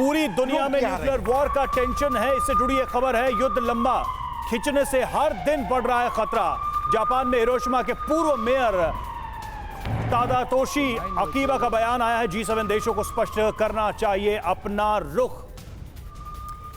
पूरी दुनिया में न्यूक्लियर वॉर का टेंशन है। इससे जुड़ी एक खबर है, युद्ध लंबा खिंचने से हर दिन बढ़ रहा है खतरा। जापान में हिरोशिमा के पूर्व मेयर तादातोशी अकीबा का बयान आया है, G7 देशों को स्पष्ट करना चाहिए अपना रुख।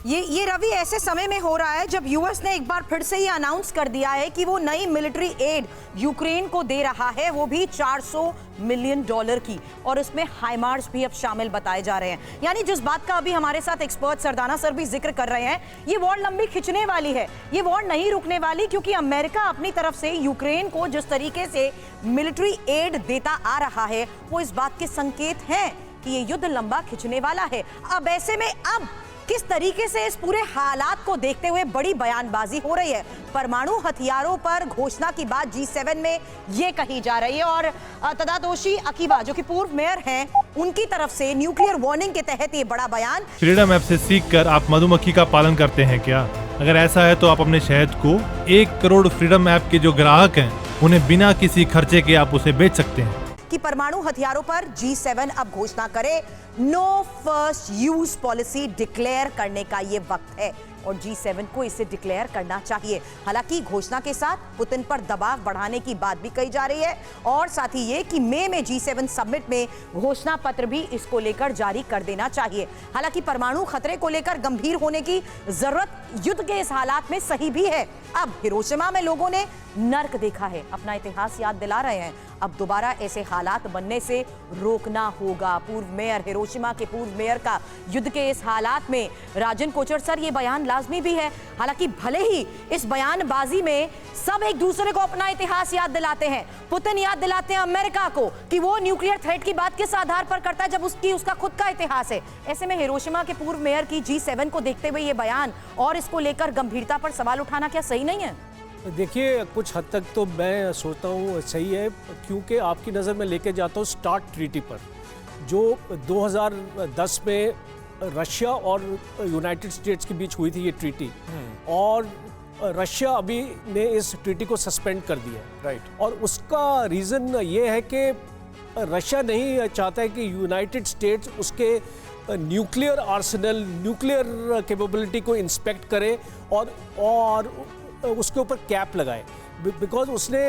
ये रवि ऐसे समय में हो रहा है जब यूएस ने एक बार फिर से ये अनाउंस कर दिया है कि वो नई मिलिट्री एड यूक्रेन को दे रहा है, वो भी $400 मिलियन की, और उसमें हाइमार्स भी अब शामिल बताए जा रहे हैं। यानी जिस बात का अभी हमारे साथ एक्सपर्ट सरदाना सर भी जिक्र कर रहे हैं, ये वॉर लंबी खिंचने वाली है, ये वॉर नहीं रुकने वाली, क्योंकि अमेरिका अपनी तरफ से यूक्रेन को जिस तरीके से मिलिट्री एड देता आ रहा है, वो इस बात के संकेत हैं कि ये युद्ध लंबा खिंचने वाला है। अब ऐसे में अब किस तरीके से इस पूरे हालात को देखते हुए बड़ी बयानबाजी हो रही है, परमाणु हथियारों पर घोषणा की बात G7 में ये कही जा रही है, और तादातोशी अकीबा जो कि पूर्व मेयर हैं, उनकी तरफ से न्यूक्लियर वार्निंग के तहत ये बड़ा बयान। फ्रीडम ऐप से सीखकर आप मधुमक्खी का पालन करते हैं क्या? अगर ऐसा है तो आप अपने शहद को 1 करोड़ फ्रीडम ऐप के जो ग्राहक हैं उन्हें बिना किसी खर्चे के आप उसे बेच सकते हैं कि परमाणु हथियारों पर G7 अब घोषणा करे, no first use policy declare करने का ये वक्त है, और G7 को इसे डिक्लेयर करना चाहिए। हालांकि घोषणा के साथ पुतिन पर दबाव बढ़ाने की बात भी कही जा रही है, और साथ ही ये कि मई में G7 समिट में घोषणा पत्र भी इसको लेकर जारी कर देना चाहिए। हालांकि परमाणु खतरे को लेकर गंभीर होने की जरूरत युद्ध के इस हालात में सही भी है। अब हिरोशिमा में लोगों ने नर्क देखा है, अपना इतिहास याद दिला रहे हैं, अब दोबारा ऐसे हालात बनने से रोकना होगा। पूर्व मेयर, हिरोशिमा के पूर्व मेयर का युद्ध के इस हालात में राजन कोचर सर ये बयान लाजमी भी है। हालांकि भले ही इस बयानबाजी में सब एक दूसरे को अपना इतिहास याद दिलाते हैं, पुतिन याद दिलाते हैं अमेरिका को कि वो न्यूक्लियर थ्रेट की बात किस आधार पर करता है जब उसका खुद का इतिहास है। ऐसे में हिरोशिमा के पूर्व मेयर की G7 को देखते हुए ये बयान और इसको लेकर गंभीरता पर सवाल उठाना क्या सही नहीं है? देखिए, कुछ हद तक तो मैं सोचता हूँ सही है, क्योंकि आपकी नज़र में लेके जाता हूँ स्टार्ट ट्रीटी पर, जो 2010 में रशिया और यूनाइटेड स्टेट्स के बीच हुई थी ये ट्रीटी, और रशिया अभी ने इस ट्रीटी को सस्पेंड कर दिया। राइट। और उसका रीज़न ये है कि रशिया नहीं चाहता है कि यूनाइटेड स्टेट्स उसके न्यूक्लियर आर्सेनल, न्यूक्लियर कैपेबिलिटी को इंस्पेक्ट करे और उसके ऊपर कैप लगाए, बिकॉज उसने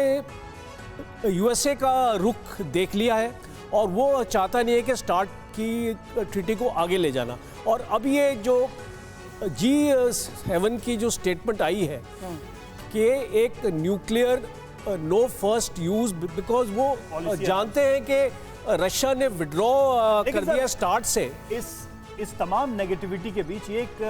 यूएसए का रुख देख लिया है और वो चाहता नहीं है कि स्टार्ट की ट्रीटी को आगे ले जाना। और अब ये जो G7 की जो स्टेटमेंट आई है कि एक nuclear no first use, because वो जानते हैं कि रशिया ने विड्रॉ कर दिया स्टार्ट से। इस तमाम नेगेटिविटी के बीच एक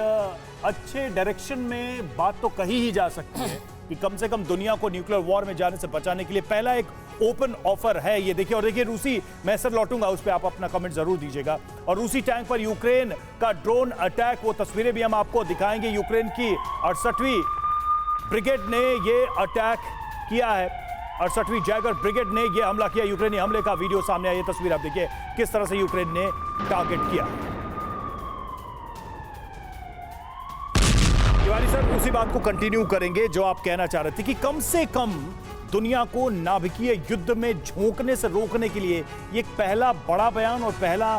अच्छे डायरेक्शन में बात तो कही ही जा सकती है कि कम से कम दुनिया को न्यूक्लियर वॉर में जाने से बचाने के लिए पहला एक ओपन ऑफर है ये। देखिए, और देखिए रूसी, मैं सर लौटूंगा उस पर, आप अपना कमेंट जरूर दीजिएगा। और रूसी टैंक पर यूक्रेन का ड्रोन अटैक, वो तस्वीरें भी हम आपको दिखाएंगे। यूक्रेन की 68वीं ब्रिगेड ने ये अटैक किया है, 68वीं जैगर ब्रिगेड ने ये हमला किया। यूक्रेनी हमले का वीडियो सामने आया, ये तस्वीर आप देखिए किस तरह से यूक्रेन ने टारगेट किया। तिवारी सर, उसी बात को कंटिन्यू करेंगे जो आप कहना चाह रहे थे कि कम से कम दुनिया को नाभिकीय युद्ध में झोंकने से रोकने के लिए ये एक पहला बड़ा बयान और पहला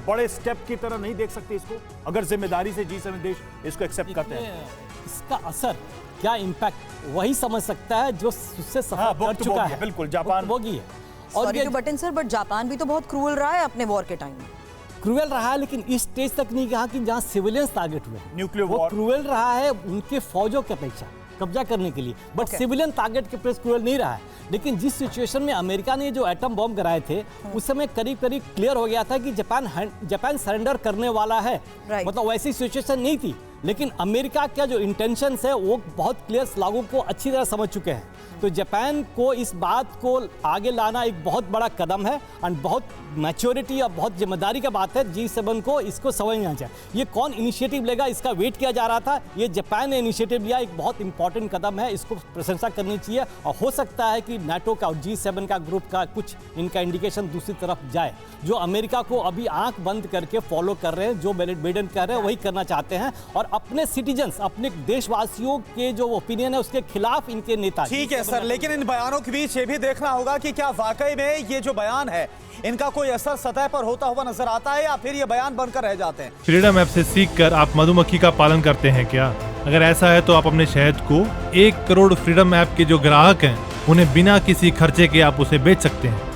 बड़े स्टेप की तरह नहीं देख सकते इसको, अगर जिम्मेदारी से G7 देश इसको एक्सेप्ट करते हैं? इसका असर क्या, इम्पैक्ट वही समझ सकता है जो उससे सफर कर चुका है। बिल्कुल, जापान वही है। और ये बटन सर, बट जापान भी तो बहुत क्रूअल रहा है अपने वॉर के टाइम में। क्रूएल रहा है, लेकिन इस स्टेज तक नहीं कहा कि जहां सिविलियंस टारगेट हुए। न्यूक्लियर वो वॉर क्रूएल रहा है उनके फौजों की अपेक्षा कब्जा करने के लिए, बट सिविलियन टारगेट के प्रेस क्रूएल नहीं रहा है। लेकिन जिस सिचुएशन में अमेरिका ने जो एटम बॉम्ब गिराए थे, उस समय करीब करीब क्लियर हो गया था कि जापान सरेंडर करने वाला है, मतलब वैसी सिचुएशन नहीं थी। लेकिन अमेरिका का जो इंटेंशन है वो बहुत क्लियर लोगों को अच्छी तरह समझ चुके हैं। तो जापान को इस बात को आगे लाना एक बहुत बड़ा कदम है, और बहुत मैच्योरिटी और बहुत जिम्मेदारी का बात है। G7 को इसको समझना चाहिए। ये कौन इनिशिएटिव लेगा, इसका वेट किया जा रहा था, ये जापान ने इनिशिएटिव लिया, एक बहुत इंपॉर्टेंट कदम है, इसको प्रशंसा करनी चाहिए। और हो सकता है कि नाटो का और G7 का ग्रुप का कुछ इनका इंडिकेशन दूसरी तरफ जाए, जो अमेरिका को अभी आंख बंद करके फॉलो कर रहे हैं, जो बाइडेन कह रहे हैं वही करना चाहते हैं। और अपने सिटीजन्स, अपने देशवासियों के जो ओपिनियन है उसके खिलाफ इनके नेता। ठीक है सर, लेकिन इन बयानों के बीच ये भी देखना होगा कि क्या वाकई में ये जो बयान है इनका कोई असर सतह पर होता हुआ नजर आता है या फिर ये बयान बनकर रह जाते हैं। फ्रीडम ऐप से सीखकर आप मधुमक्खी का पालन करते हैं क्या? अगर ऐसा है तो आप अपने शहद को 1 करोड़ फ्रीडम ऐप के जो ग्राहक हैं उन्हें बिना किसी खर्चे के आप उसे बेच सकते हैं।